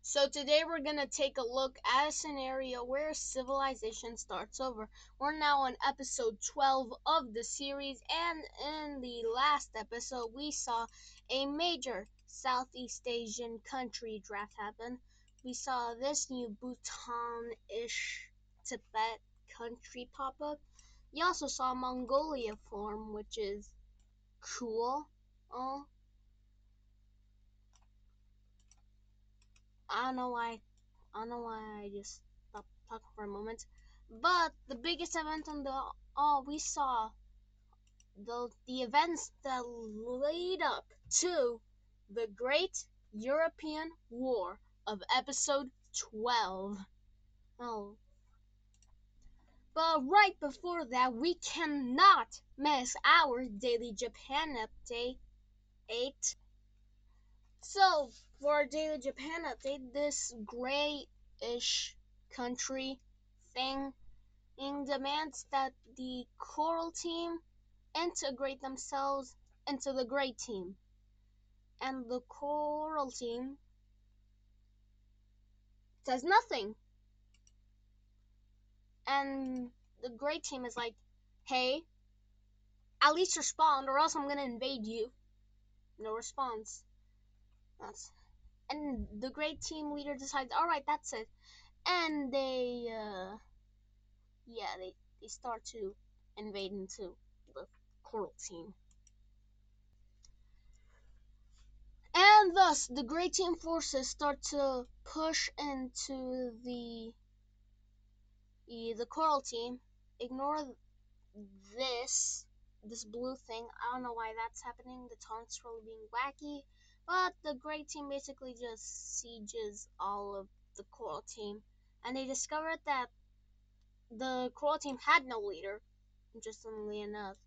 So today we're gonna take a look at a scenario where civilization starts over. We're now on episode 12 of the series, and in the last episode we saw a major Southeast Asian country draft happen. We saw this new Bhutan-ish Tibet country pop up. You also saw Mongolia form, which is cool. Oh, I don't know why I just stopped talking for a moment. But the biggest event on we saw the events that lead up to the Great European War of episode 12. Oh, but right before that, we cannot miss our daily Japan update. 8. So, for our daily Japan update, this grayish country thing demands that the coral team integrate themselves into the gray team. And the coral team says nothing. And the gray team is like, hey, at least respond or else I'm gonna invade you. No response. And the gray team leader decides, alright, that's it. And they start to invade into the coral team. And thus, the Grey Team forces start to push into the Coral Team. Ignore this blue thing. I don't know why that's happening. The taunt's really being wacky. But the Grey Team basically just sieges all of the Coral Team. And they discovered that the Coral Team had no leader, interestingly enough.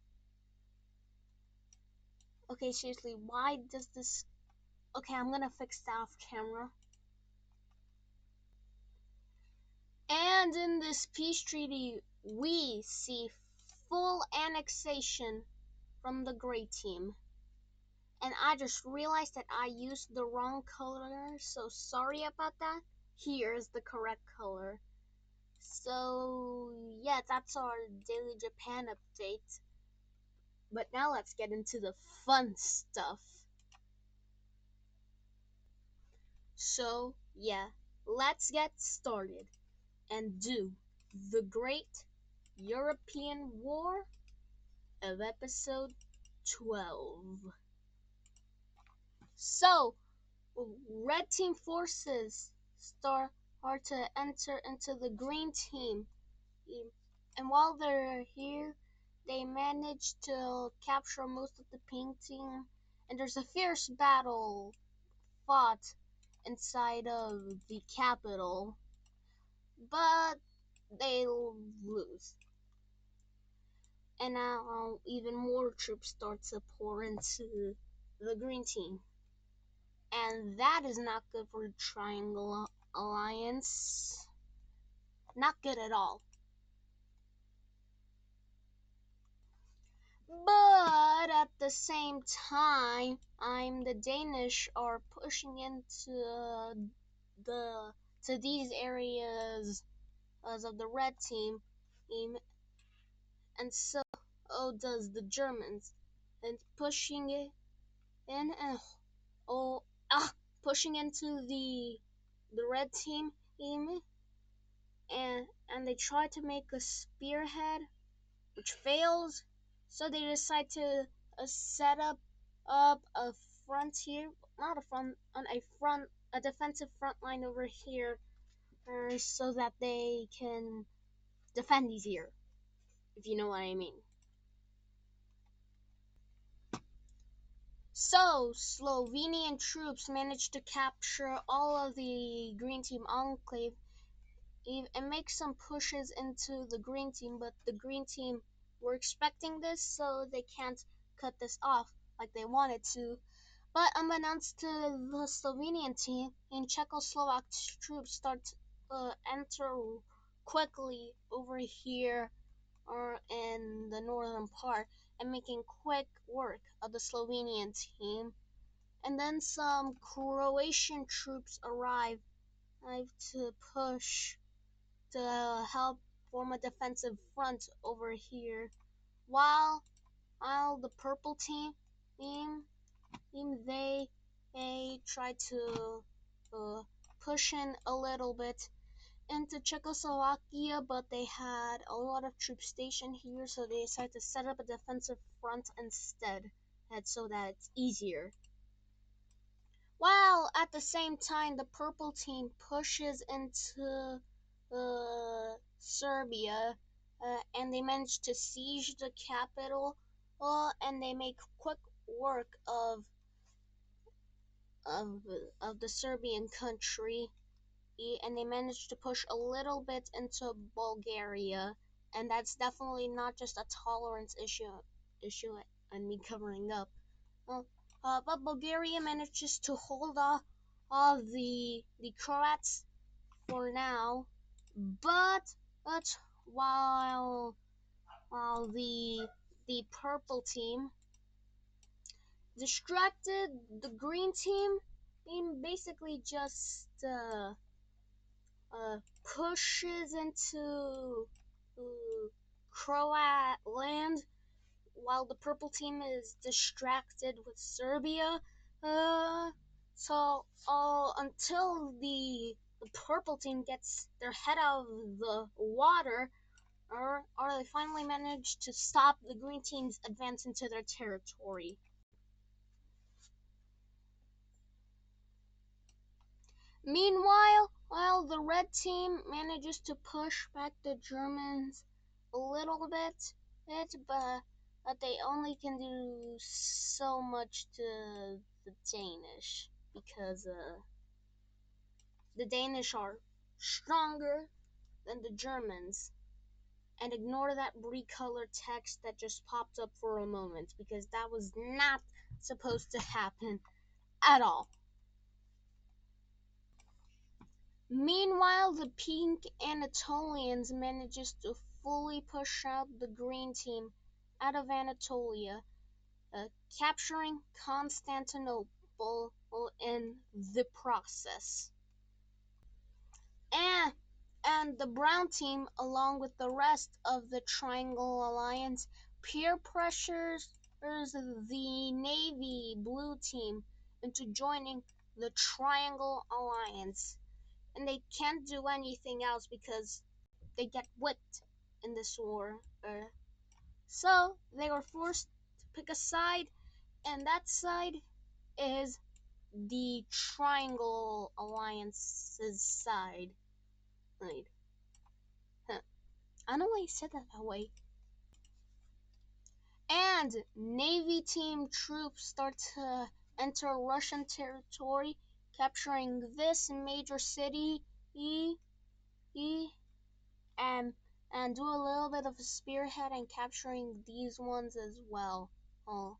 Okay, seriously, why does this... Okay, I'm gonna fix that off camera. And in this peace treaty, we see full annexation from the Grey Team. And I just realized that I used the wrong color, so sorry about that. Here's the correct color. So, yeah, that's our daily Japan update. But now let's get into the fun stuff. So, yeah, let's get started and do the Great European War of episode 12. So, red team forces start to enter into the green team. And while they're here, they manage to capture most of the pink team. And there's a fierce battle fought inside of the capital. But they lose. And now even more troops start to pour into the green team. And that is not good for the Triangle Alliance. Not good at all. But at the same time, the Danish are pushing into these areas of the red team, and so does the Germans, and pushing it in and pushing into the red team, and they try to make a spearhead, which fails. So they decide to set up a frontier, not a front, on a defensive front line over here, so that they can defend easier, if you know what I mean. So, Slovenian troops managed to capture all of the Green Team enclave and make some pushes into the Green Team, but the Green Team were expecting this, so they can't cut this off like they wanted to. But unbeknownst to the Slovenian team, in Czechoslovak troops start to enter quickly over here or in the northern part and making quick work of the Slovenian team. And then some Croatian troops arrive to push to help form a defensive front over here, while the purple team they try to uh, push in a little bit into Czechoslovakia, but they had a lot of troops stationed here, so they decided to set up a defensive front instead, and so that it's easier. While at the same time, the purple team pushes into Serbia, and they manage to siege the capital, and they make quick work of of the Serbian country, and they managed to push a little bit into Bulgaria, and that's definitely not just a tolerance issue and me covering up. Well, but Bulgaria manages to hold off all the Croats for now, but while the purple team distracted the green team basically just pushes into Croat land while the purple team is distracted with Serbia. Uh, so until the purple team gets their head out of the water, or they finally manage to stop the green team's advance into their territory. Meanwhile, while the red team manages to push back the Germans a little but they only can do so much to the Danish because the Danish are stronger than the Germans. And ignore that recolored text that just popped up for a moment because that was not supposed to happen at all. Meanwhile, the pink Anatolians manages to fully push out the green team out of Anatolia, capturing Constantinople in the process. And, and the brown team, along with the rest of the Triangle Alliance, peer pressures the navy blue team into joining the Triangle Alliance. And they can't do anything else because they get whipped in this war. So they were forced to pick a side, and that side is the Triangle Alliance's side. Right. Huh. I don't know why he said that way. And Navy team troops start to enter Russian territory, capturing this major city, and and do a little bit of a spearhead and capturing these ones as well. Oh.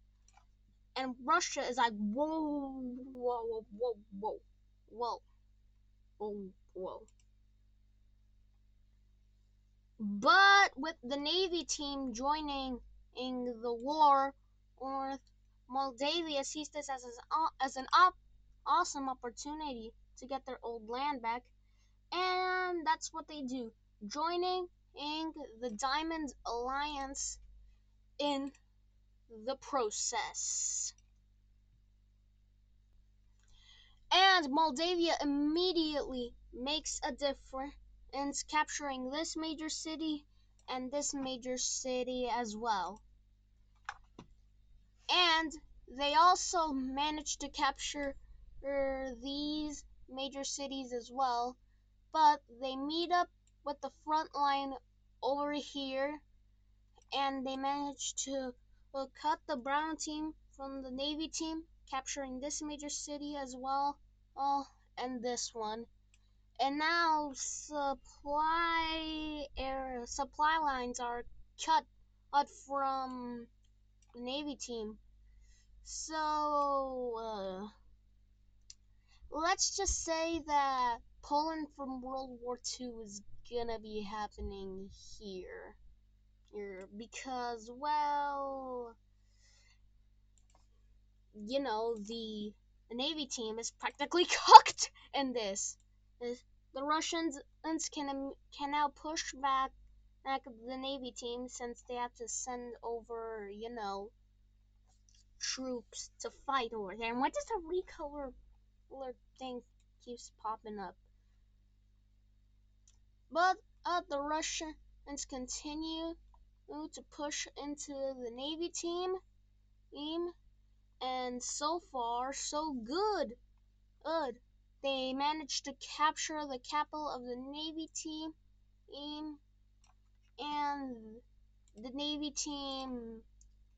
And Russia is like, whoa, whoa, whoa, whoa, whoa, whoa, whoa. But with the Navy team joining in the war, or Moldavia sees this as an awesome opportunity to get their old land back, and that's what they do, joining in the Diamond Alliance in the process. And Moldavia immediately makes a difference, capturing this major city and this major city as well. And they also managed to capture these major cities as well, but they meet up with the front line over here, and they managed to cut the brown team from the navy team, capturing this major city as well, and this one. And now supply lines are cut out from the navy team. So let's just say that Poland from World War II is gonna be happening here. Because, well, the Navy team is practically cooked in this. The Russians can now push back the Navy team since they have to send over, troops to fight over there. And why does the recolor thing keeps popping up? But the Russians continue to push into the Navy team, and so far so good. Good. They managed to capture the capital of the Navy team, and the Navy team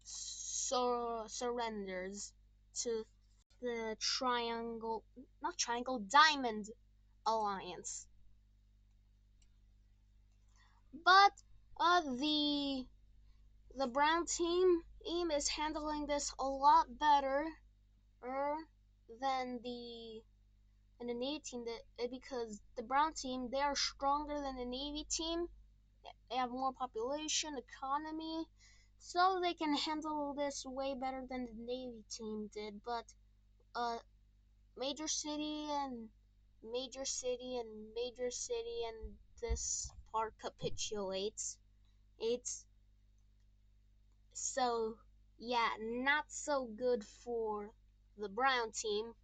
surrenders to the Diamond Alliance. But the brown team is handling this a lot better than the Navy team because the brown team, they are stronger than the Navy team. They have more population, economy, so they can handle this way better than the Navy team did. But uh, major city and major city and major city and this part capitulates. It's so yeah, not so good for the brown team.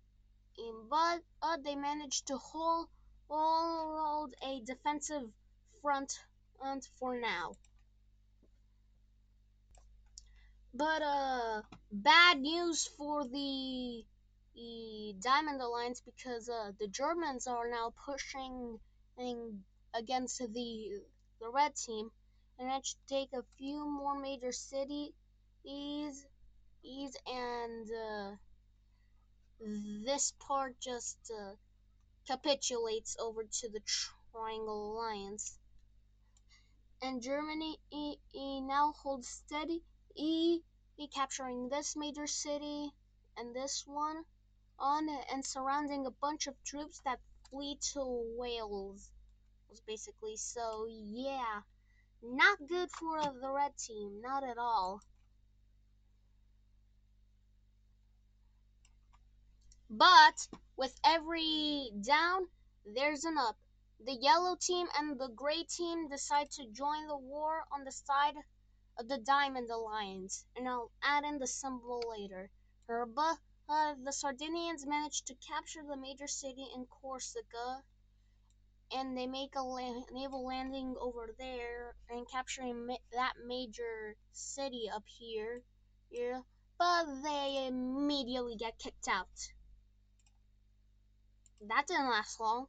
But they managed to hold a defensive front for now. But bad news for the Diamond Alliance because the Germans are now pushing against the red team, and that should take a few more major cities, and this part just capitulates over to the Triangle Alliance. And Germany now holds steady, capturing this major city and this one, and surrounding a bunch of troops that flee to Wales, basically. So yeah, not good for the red team, not at all. But with every down, there's an up. The yellow team and the gray team decide to join the war on the side of the Diamond Alliance, and I'll add in the symbol later. But the Sardinians managed to capture the major city in Corsica, and they make a naval landing over there and capturing that major city up here. Yeah, but they immediately get kicked out. That didn't last long.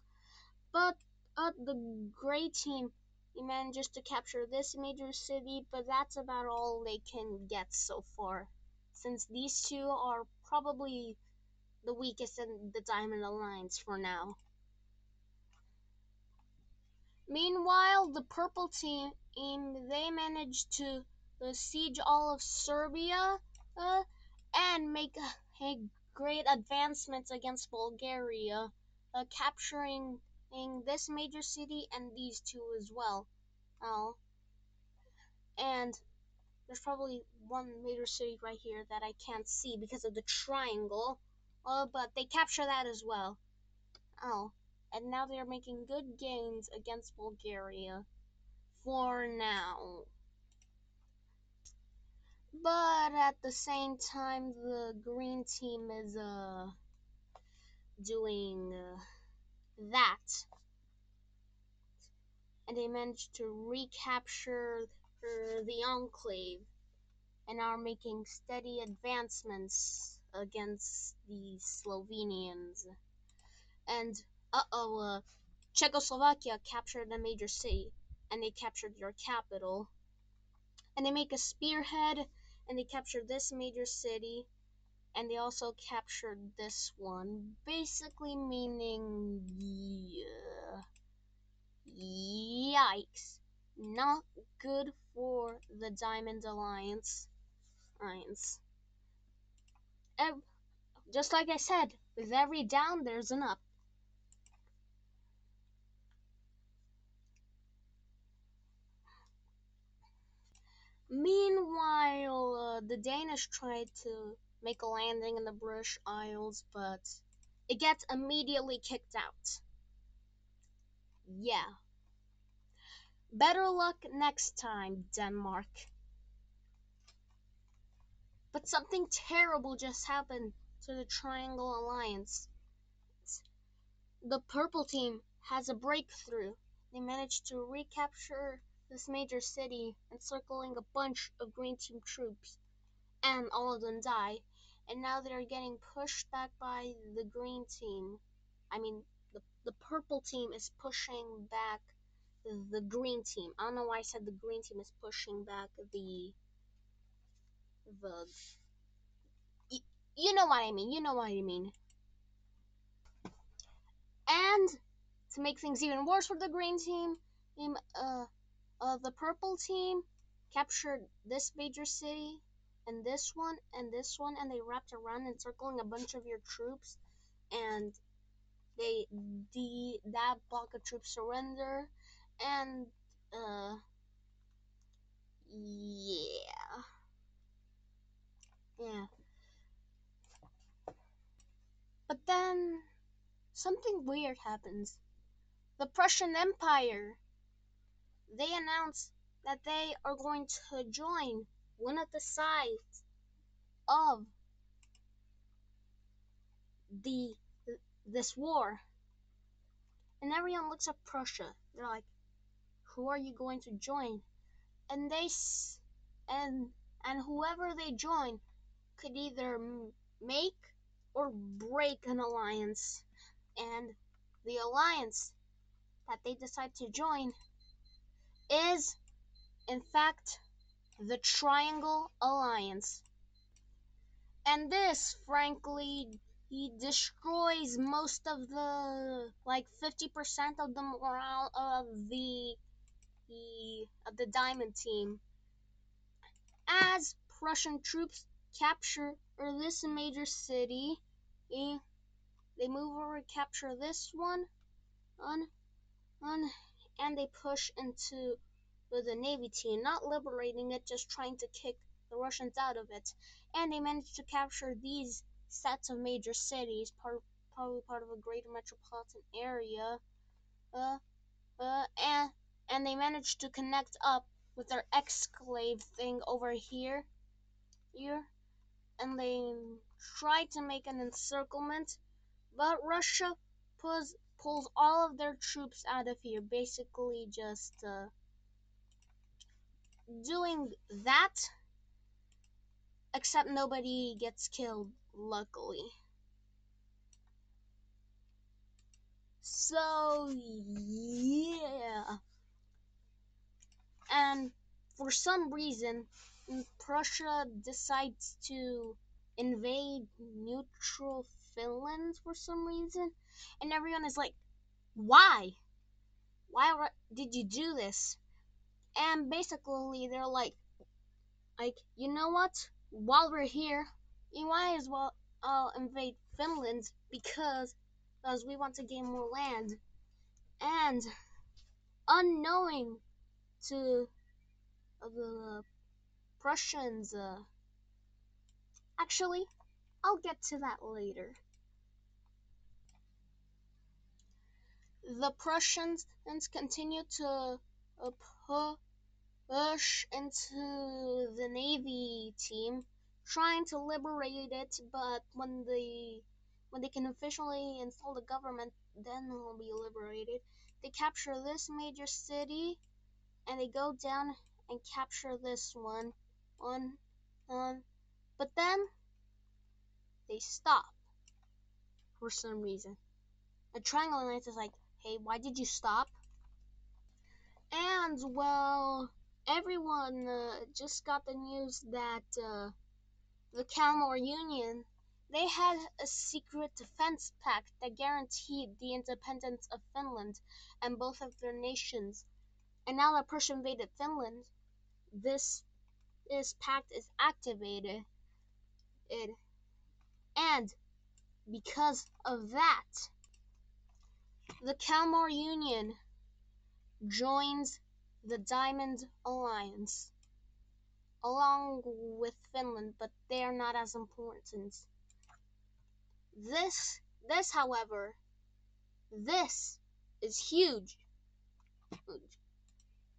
But the gray team manages to capture this major city, but that's about all they can get so far, since these two are probably the weakest in the Diamond Alliance for now. Meanwhile, the purple team, they managed to siege all of Serbia and make a great advancements against Bulgaria, capturing this major city and these two as well. Oh, and there's probably one major city right here that I can't see because of the triangle, but they capture that as well. Oh, and now they're making good gains against Bulgaria for now. But at the same time, the green team is doing that, and they managed to recapture the enclave and are making steady advancements against the Slovenians. And Czechoslovakia captured a major city, and they captured your capital. And they make a spearhead, and they captured this major city, and they also captured this one, basically meaning yikes, not good for the Diamond Alliance. Just like I said, with every down, there's an up. Meanwhile, the Danish tried to make a landing in the British Isles, but it gets immediately kicked out. Yeah, better luck next time, Denmark. But something terrible just happened to the Triangle Alliance. The purple team has a breakthrough. They managed to recapture this major city, encircling a bunch of green team troops, and all of them die. And now they're getting pushed back by the green team. I mean, the purple team is pushing back the green team. I don't know why I said the green team is pushing back the you know what I mean. You know what I mean. And to make things even worse for the green team, the purple team captured this major city and this one and this one, and they wrapped around encircling a bunch of your troops, and that block of troops surrender, and yeah, yeah. But then something weird happens. The Prussian Empire, they announce that they are going to join one of the sides of the this war, and everyone looks at Prussia. They're like, "Who are you going to join?" And and whoever they join could either make or break an alliance. And the alliance that they decide to join is, in fact, the Triangle Alliance. And this, frankly, he destroys most of the, like, 50% of the morale of the Diamond Team. As Prussian troops capture this major city, eh, they move over and capture this one, on, and they push into the Navy team, not liberating it, just trying to kick the Russians out of it. And they managed to capture these sets of major cities, probably part of a greater metropolitan area, uh, and they managed to connect up with their exclave thing over here, and they tried to make an encirclement, but Russia pulls all of their troops out of here, basically just doing that, except nobody gets killed, luckily. So, yeah. And for some reason, Prussia decides to invade neutral Finland for some reason, and everyone is like, why? Why did you do this? And basically, they're like, you know what? While we're here, you might as well invade Finland because we want to gain more land. And unknowing to the Prussians, actually, I'll get to that later. The Prussians continue to push into the Navy team, trying to liberate it, but when they can officially install the government, then it will be liberated. They capture this major city, and they go down and capture this one, but then they stop for some reason. The Triangle Alliance is like, hey, why did you stop? And, well, everyone just got the news that the Kalmar Union, they had a secret defense pact that guaranteed the independence of Finland and both of their nations. And now that Prussia invaded Finland, this pact is activated. And because of that, the Kalmar Union joins the Diamond Alliance along with Finland, but they are not as important. This, however, this is huge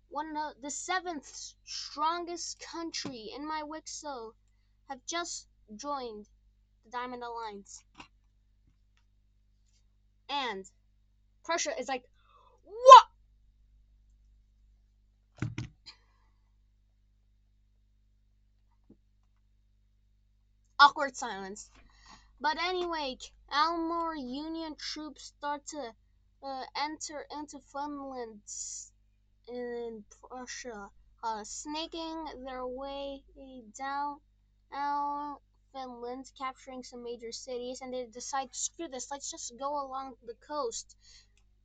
one of the seventh strongest country in my WICSO have just joined the Diamond Alliance, and Prussia is like, what? Awkward silence. But anyway, Almor Union troops start to enter into Finland in Prussia, snaking their way down Finland, capturing some major cities, and they decide, screw this, let's just go along the coast.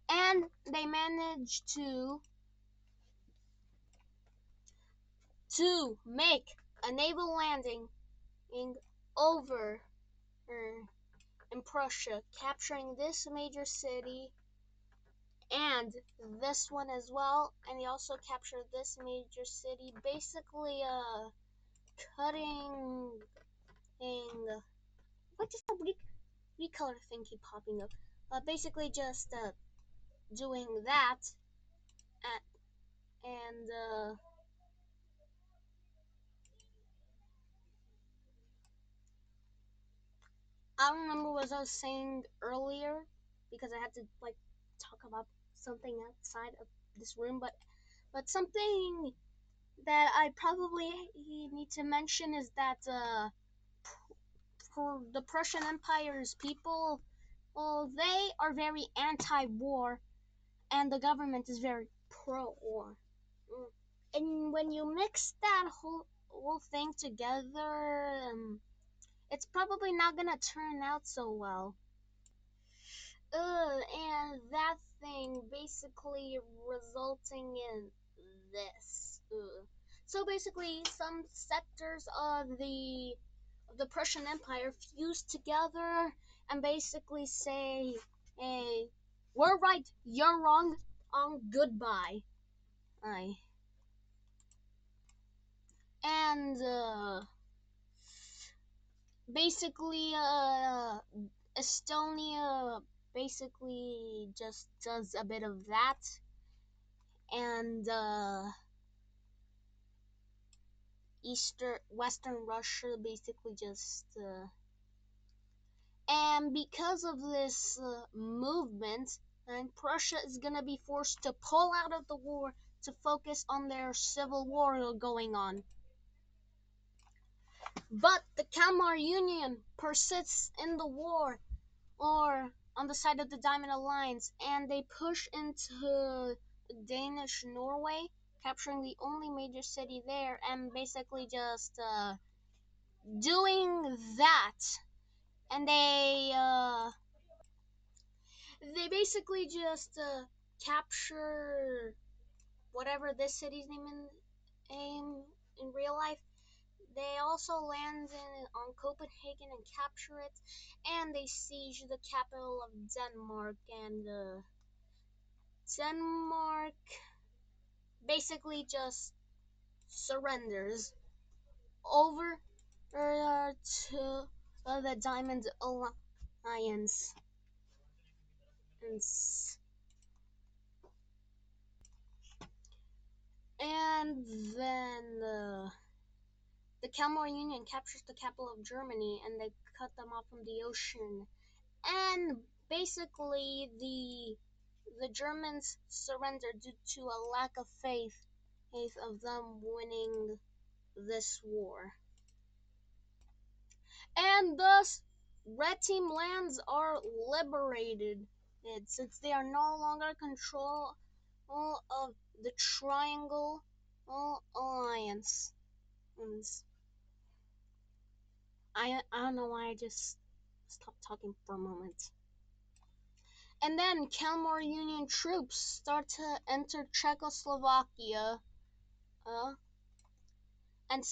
And they manage to make a naval landing over in Prussia, capturing this major city and this one as well. And they also captured this major city, basically cutting what is the recolor thing keep popping up? Basically just doing that, at, and I don't remember what I was saying earlier because I had to like talk about something outside of this room, but something that I probably need to mention is that for the Prussian Empire's people, well, they are very anti-war, and the government is very pro-war. And when you mix that whole thing together, it's probably not gonna turn out so well. And that thing basically resulting in this. So basically, some sectors of the Prussian Empire fuse together and basically say, "Hey, we're right, you're wrong, goodbye." Aye. And basically, Estonia basically just does a bit of that, and Western Russia basically just and because of this movement, and Prussia is gonna be forced to pull out of the war to focus on their civil war going on. But the Kalmar Union persists in the war, or on the side of the Diamond Alliance, and they push into Danish Norway, capturing the only major city there, and basically just doing that. And they basically just capture whatever this city's name in real life. They also land on Copenhagen and capture it, and they siege the capital of Denmark, and Denmark basically just surrenders over to the Diamond Alliance. And then the Kalmar Union captures the capital of Germany, and they cut them off from the ocean. And basically, the Germans surrender due to a lack of faith of them winning this war. And thus, Red Team lands are liberated, since they are no longer control of the Triangle Alliance. And I don't know why I just stopped talking for a moment. And then Kalmar Union troops start to enter Czechoslovakia, and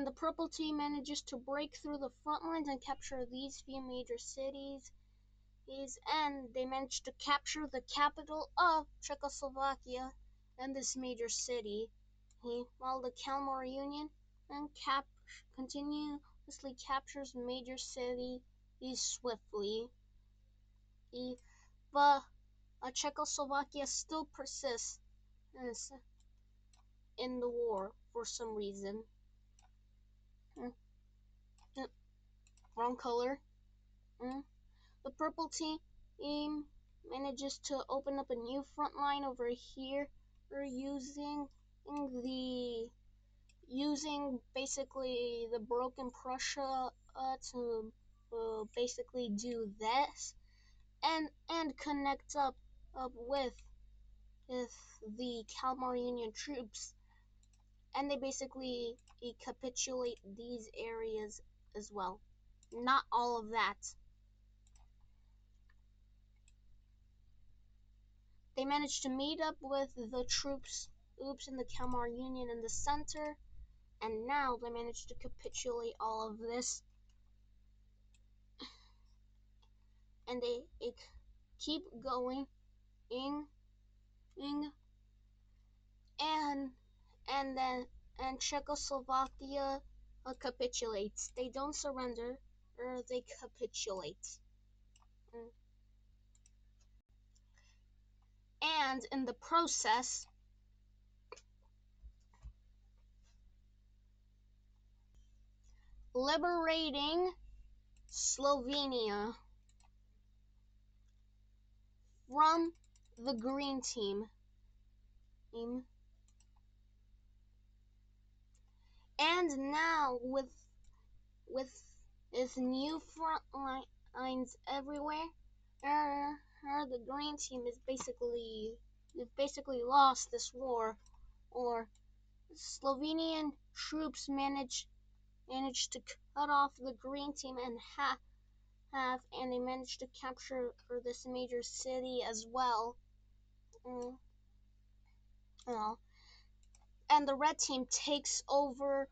the Purple Team manages to break through the front lines and capture these few major cities. And they manage to capture the capital of Czechoslovakia and this major city, while the Kalmar Union continuously captures major cities swiftly. But Czechoslovakia still persists in the war for some reason. Mm, mm, Wrong color. The purple team manages to open up a new front line over here. We're the using basically the broken Prussia to basically do this and connect up with the Kalmar Union troops, and they basically capitulate these areas as well. Not all of that. They managed to meet up with the troops in the Kalmar Union in the center, and now they managed to capitulate all of this, and they keep going ing, ing, and then Czechoslovakia capitulates. They don't surrender, or they capitulate. And in the process, liberating Slovenia from the green team. And now with new front lines everywhere, the green team is basically lost this war, or Slovenian troops managed to cut off the green team in half, and they managed to capture this major city as well. And the red team takes over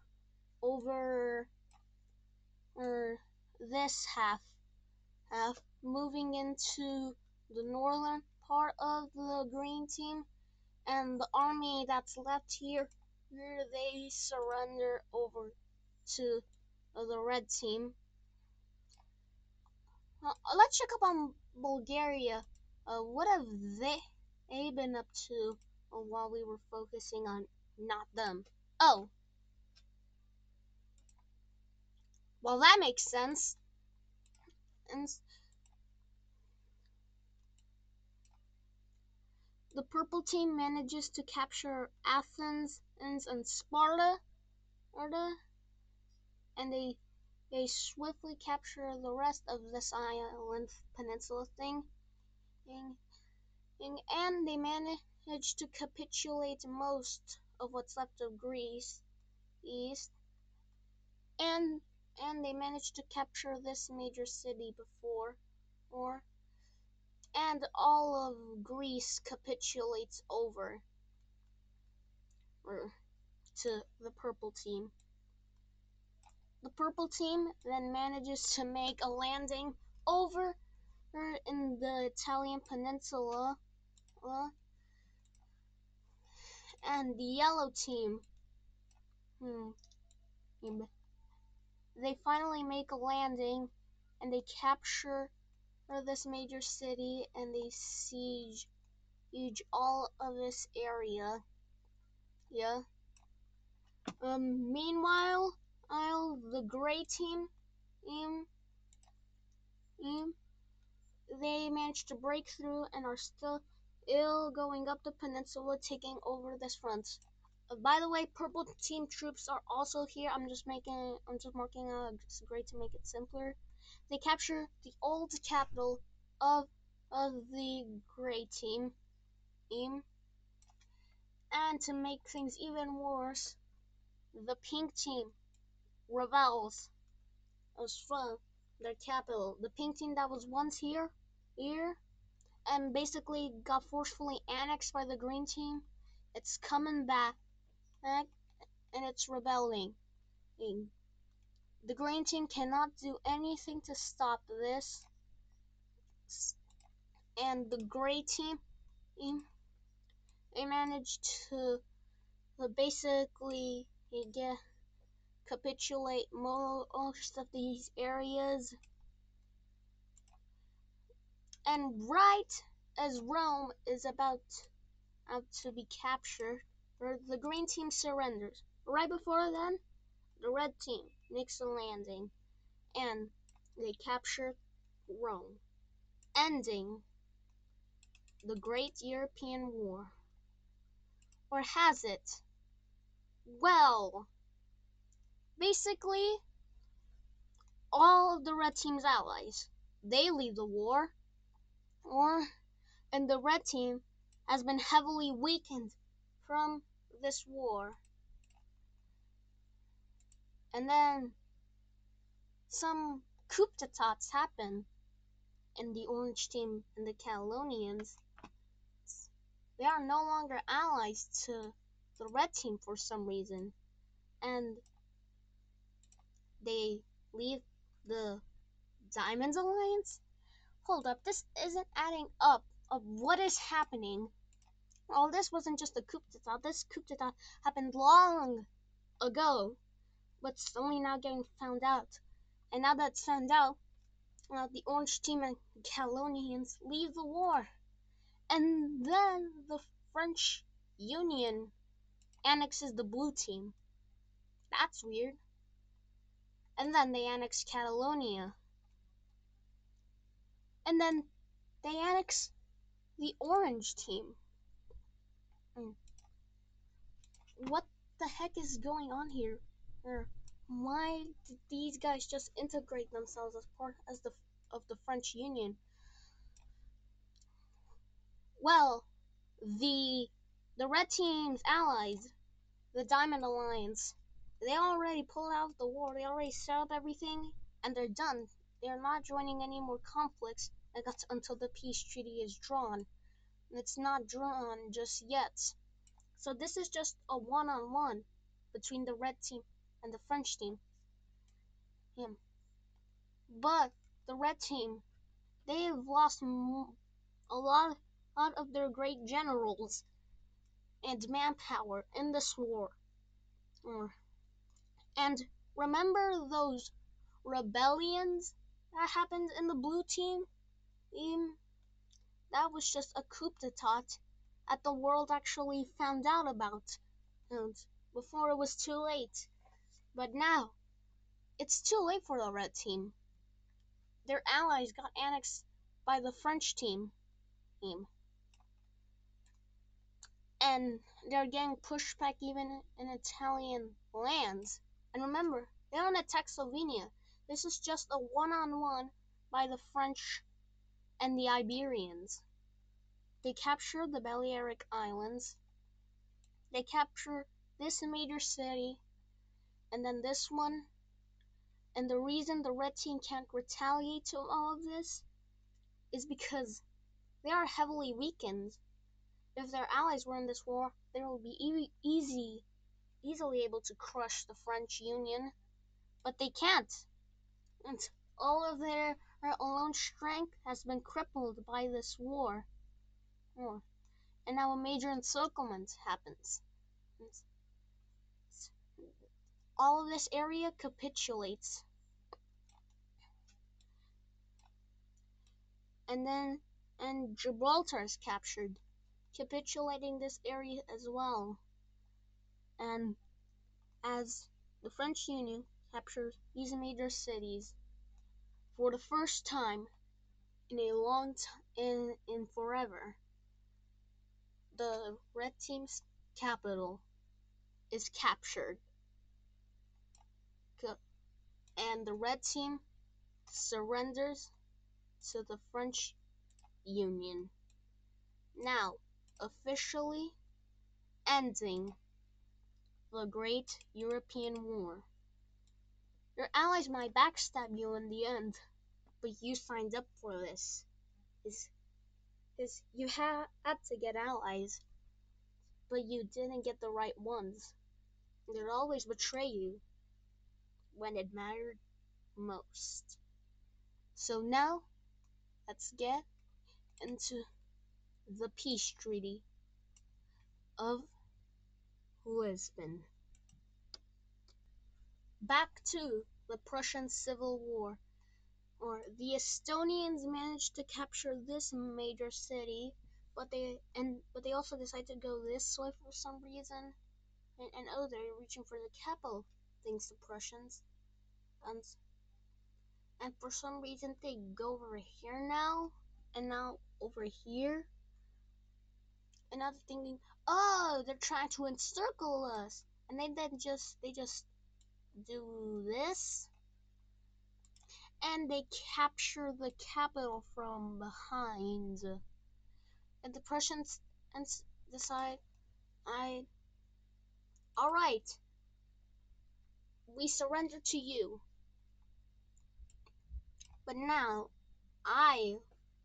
this half, moving into the northern part of the green team, and the army that's left here they surrender over to the red team. Let's check up on Bulgaria. What have they been up to while we were focusing on not them? Oh, well, that makes sense. And the purple team manages to capture Athens and Sparta, and they swiftly capture the rest of this island peninsula thing, and they manage to capitulate most of what's left of Greece east, and they managed to capture this major city and all of Greece capitulates over to the purple team. The purple team then manages to make a landing over in the Italian peninsula, and the yellow team, they finally make a landing, and they capture this major city, and they siege all of this area. Yeah. Meanwhile, the gray team, they managed to break through and are still going up the peninsula, taking over this front. By the way, purple team troops are also here. I'm just marking gray to make it simpler. They capture the old capital of the gray team, and to make things even worse, the pink team rebels from their capital. The pink team that was once here, and basically got forcefully annexed by the green team, it's coming back, and it's rebelling. The green team cannot do anything to stop this, and the gray team, they managed to basically capitulate most of these areas. And right as Rome is about to be captured, or the green team surrenders. Right before then, the red team makes a landing, and they capture Rome, ending the Great European War. Or has it? Well, basically, all of the red team's allies, they leave the war, or and the red team has been heavily weakened from this war. And then some coup d'etats happen, and the orange team and the Catalonians, they are no longer allies to the red team for some reason, and they leave the Diamonds Alliance. Hold up, this isn't adding up of what is happening. All this wasn't just a coup d'etat. This coup d'etat happened long ago, but it's only now getting found out. And now that it's found out, the orange team and Catalonians leave the war. And then the French Union annexes the blue team. That's weird. And then they annex Catalonia. And then they annex the orange team. What the heck is going on here? Or why did these guys just integrate themselves as part of the French Union? Well, the red team's allies, the Diamond Alliance, they already pulled out of the war. They already set up everything, and they're done. They're not joining any more conflicts until the peace treaty is drawn. It's not drawn just yet. So this is just a one-on-one between the red team and the French team. But the red team, they've lost a lot of their great generals and manpower in this war. And remember those rebellions that happened in the blue team? That was just a coup d'etat that the world actually found out about, and before it was too late. But now, it's too late for the red team. Their allies got annexed by the French team. And they're getting pushed back even in Italian lands. And remember, they don't attack Slovenia. This is just a one-on-one by the French and the Iberians. They capture the Balearic Islands. They capture this major city, and then this one. And the reason the red team can't retaliate to all of this is because they are heavily weakened. If their allies were in this war, they would be easily able to crush the French Union, but they can't. And all of their own strength has been crippled by this war. And now a major encirclement happens. All of this area capitulates. And Gibraltar is captured, capitulating this area as well. And as the French Union captures these major cities for the first time in a long time, in forever, the red team's capital is captured, and the red team surrenders to the French Union, now officially ending the Great European War. Your allies might backstab you in the end, but you signed up for this. Because you had to get allies, but you didn't get the right ones. They'd always betray you when it mattered most. So now, let's get into the peace treaty of Lisbon. Back to the Prussian Civil War, the Estonians managed to capture this major city, but they also decide to go this way for some reason, and oh, they're reaching for the capital, thanks to Prussians, and and for some reason they go over here now, and now over here, and now they're thinking, oh, they're trying to encircle us, and they just do this, and they capture the capital from behind, and the Prussians decide, I, all right, we surrender to you, but now I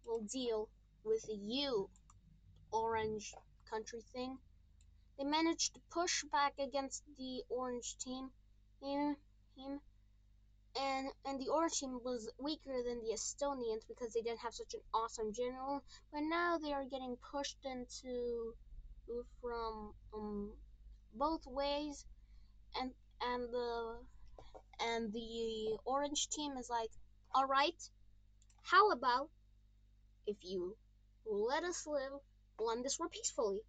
will deal with you, orange country thing. They managed to push back against the orange team, him, him, and the orange team was weaker than the Estonians because they didn't have such an awesome general. But now they are getting pushed into from both ways, and and the and the orange team is like, all right, how about if you let us live, run this war peacefully,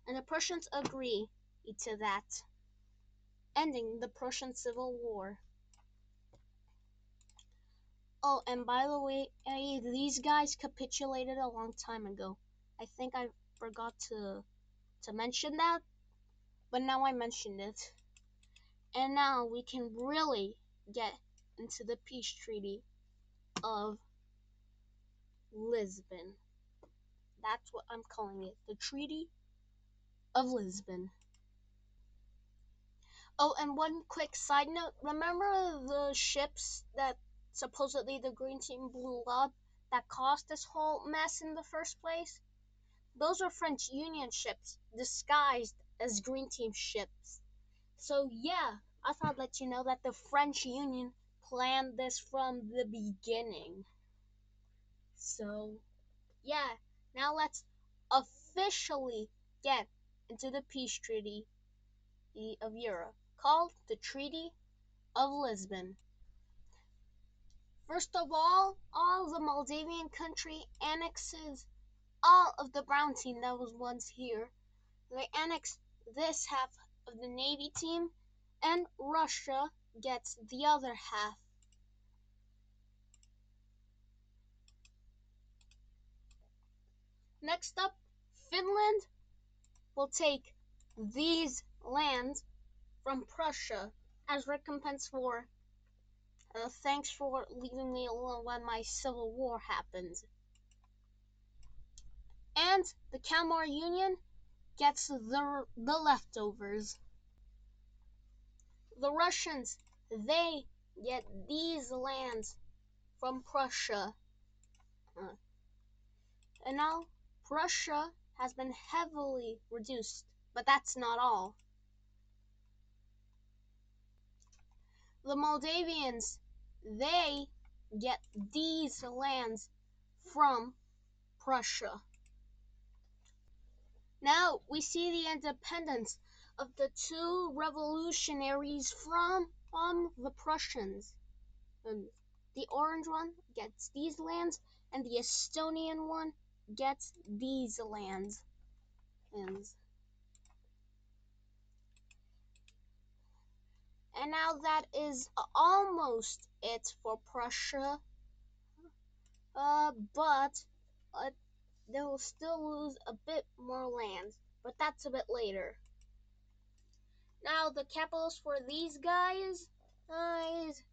and the Prussians agree to that, ending the Prussian Civil War. Oh, and by the way, these guys capitulated a long time ago. I think I forgot to mention that, but now I mentioned it. And now we can really get into the peace treaty of Lisbon. That's what I'm calling it, the Treaty of Lisbon. Oh, and one quick side note, remember the ships that supposedly the green team blew up that caused this whole mess in the first place? Those are French Union ships disguised as green team ships. So yeah, I thought I'd let you know that the French Union planned this from the beginning. So yeah, now let's officially get into the peace treaty of Europe, called the Treaty of Lisbon. First of all the Moldavian country annexes all of the brown team that was once here. They annex this half of the Navy team, and Russia gets the other half. Next up, Finland will take these lands from Prussia as recompense for thanks for leaving me alone when my civil war happened. And the Kalmar Union gets the leftovers. The Russians, they get these lands from Prussia. And now Prussia has been heavily reduced, but that's not all. The Moldavians, they get these lands from Prussia. Now we see the independence of the two revolutionaries from the Prussians. The orange one gets these lands, and the Estonian one gets these lands. And now that is almost it for Prussia. But they will still lose a bit more land, but that's a bit later. Now the capitals for these guys, is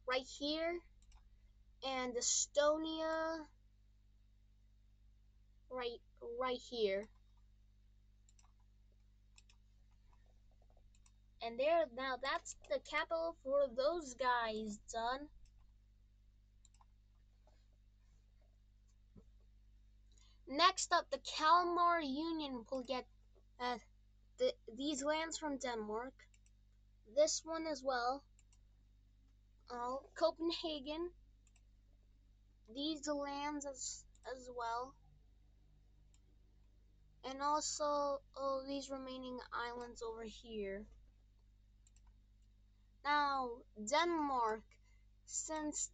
right here, and Estonia right here. And there, now that's the capital for those guys done. Next up, the Kalmar Union will get these lands from Denmark. This one as well. Copenhagen. These lands as well. And also these remaining islands over here. Now, Denmark, since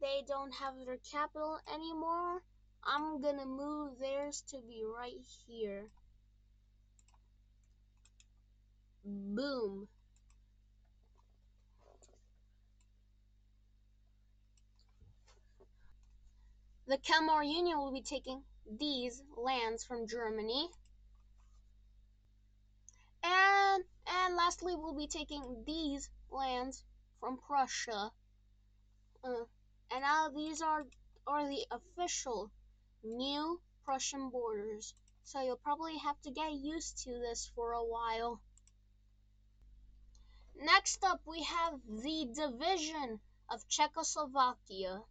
they don't have their capital anymore, I'm gonna move theirs to be right here. Boom. The Kalmar Union will be taking these lands from Germany. And lastly, we'll be taking these lands from Prussia. And now these are the official new Prussian borders. So you'll probably have to get used to this for a while. Next up, we have the division of Czechoslovakia.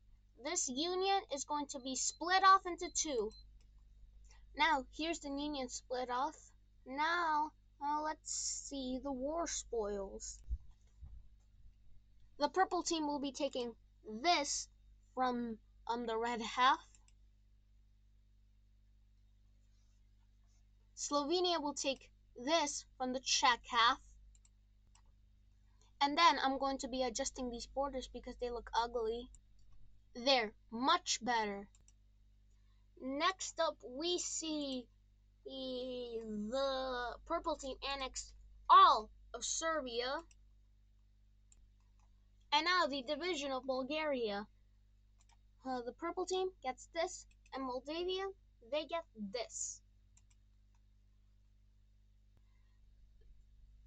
This union is going to be split off into two. Now, here's the union split off. Now, let's see the war spoils. The purple team will be taking this from the red half. Slovenia will take this from the Czech half. And then I'm going to be adjusting these borders because they look ugly. There, much better. Next up, we see the purple team annex all of Serbia. And now the division of Bulgaria. The purple team gets this, and Moldavia, they get this.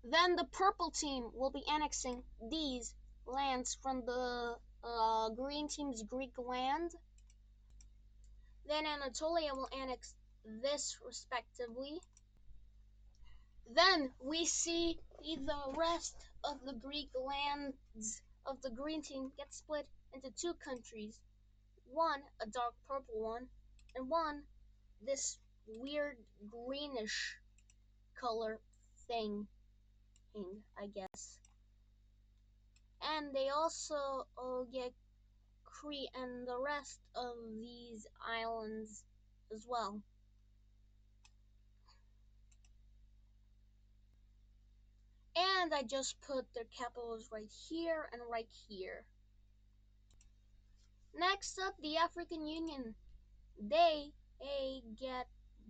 Then the purple team will be annexing these lands from the green team's Greek land. Then Anatolia will annex this respectively. Then we see the rest of the Greek lands of the green team get split into two countries. One, a dark purple one, and one, this weird greenish color thing, I guess. And they also get Crete and the rest of these islands as well. And I just put their capitals right here and right here. Next up, the African Union. They get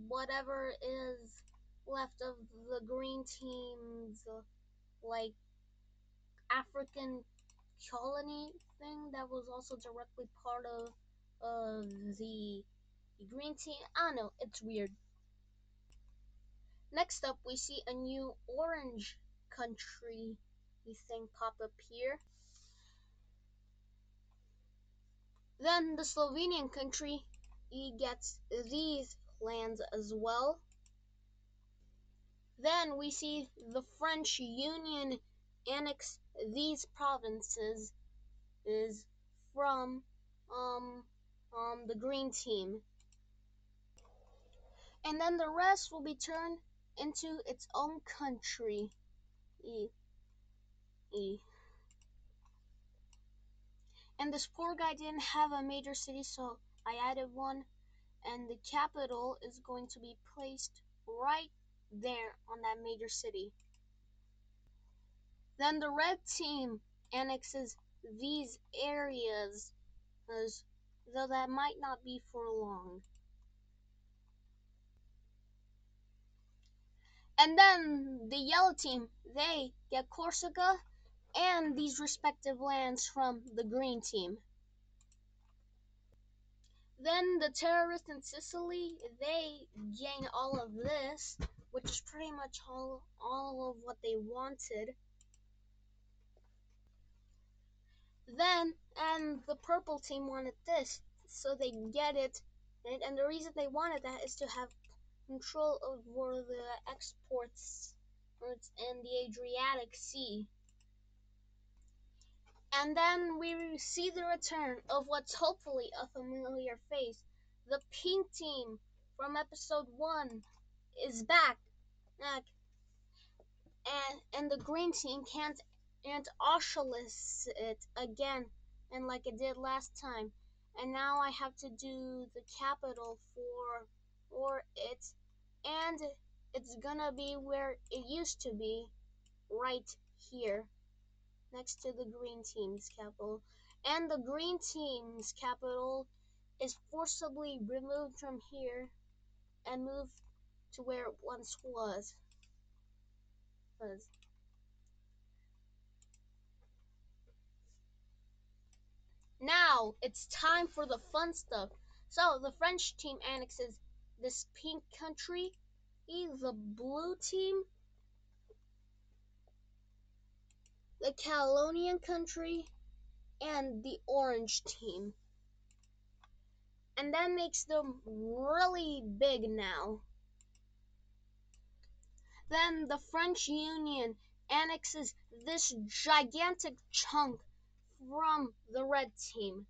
whatever is left of the green team's like African colony thing that was also directly part of the green team. I don't know, it's weird. Next up, we see a new orange country thing pop up here. Then the Slovenian country, he gets these lands as well. Then we see the French Union annex these provinces is from the green team. And then the rest will be turned into its own country. And this poor guy didn't have a major city, so I added one, and the capital is going to be placed right there on that major city. Then the red team annexes these areas, though that might not be for long. And then the yellow team, they get Corsica and these respective lands from the green team. Then the terrorists in Sicily, they gain all of this, which is pretty much all of what they wanted. Then, and the purple team wanted this, so they get it. And the reason they wanted that is to have control over the exports in the Adriatic Sea. And then we see the return of what's hopefully a familiar face. The pink team from episode 1 is back. And the green team can't Auschwitz it again, and like it did last time. And now I have to do the capital for it, and it's gonna be where it used to be, right here, next to the green team's capital. And the green team's capital is forcibly removed from here and moved to where it once was. Now it's time for the fun stuff. So the French team annexes this pink country, the blue team the Catalonian country, and the orange team. And that makes them really big now. Then the French Union annexes this gigantic chunk from the red team.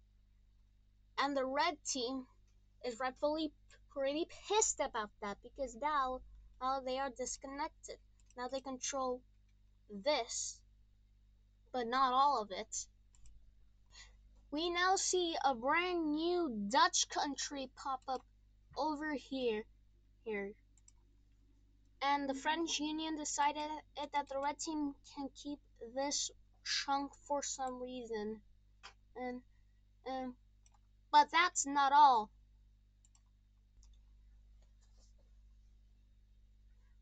And the red team is rightfully pretty pissed about that because now they are disconnected. Now they control this, but not all of it. We now see a brand new Dutch country pop up over here. And the French Union decided that the red team can keep this chunk for some reason. And but that's not all.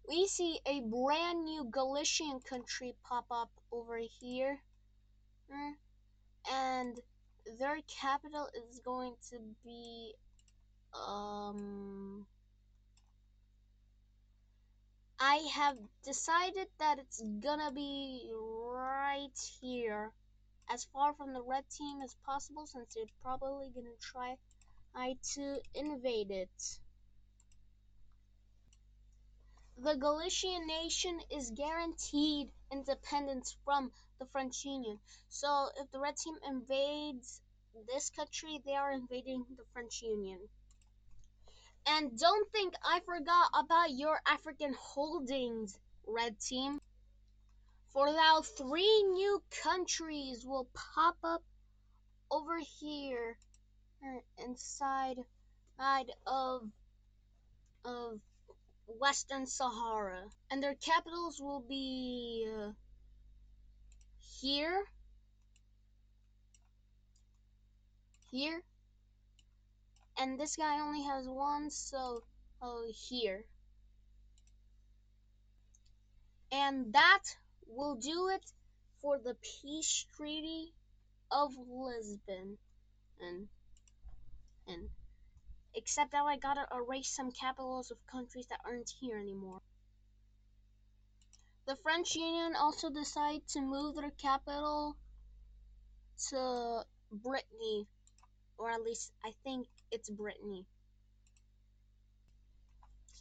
We see a brand new Galician country pop up over here. And their capital is going to be I have decided that it's gonna be right here, as far from the red team as possible, since they're probably gonna try to invade it. The Galician nation is guaranteed independence from the French Union. So if the red team invades this country, they are invading the French Union. And don't think I forgot about your African holdings, red team. For now, 3 new countries will pop up over here inside of Western Sahara. And their capitals will be here, here, and this guy only has one, so here. And that will do it for the Peace Treaty of Lisbon. And except that I gotta erase some capitals of countries that aren't here anymore. The French Union also decided to move their capital to Brittany, or at least I think it's Brittany.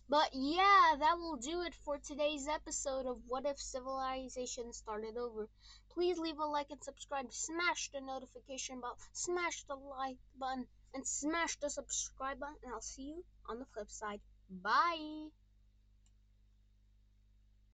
But yeah, that will do it for today's episode of What If Civilization Started Over. Please leave a like and subscribe, smash the notification bell, smash the like button, and smash the subscribe button, and I'll see you on the flip side. Bye!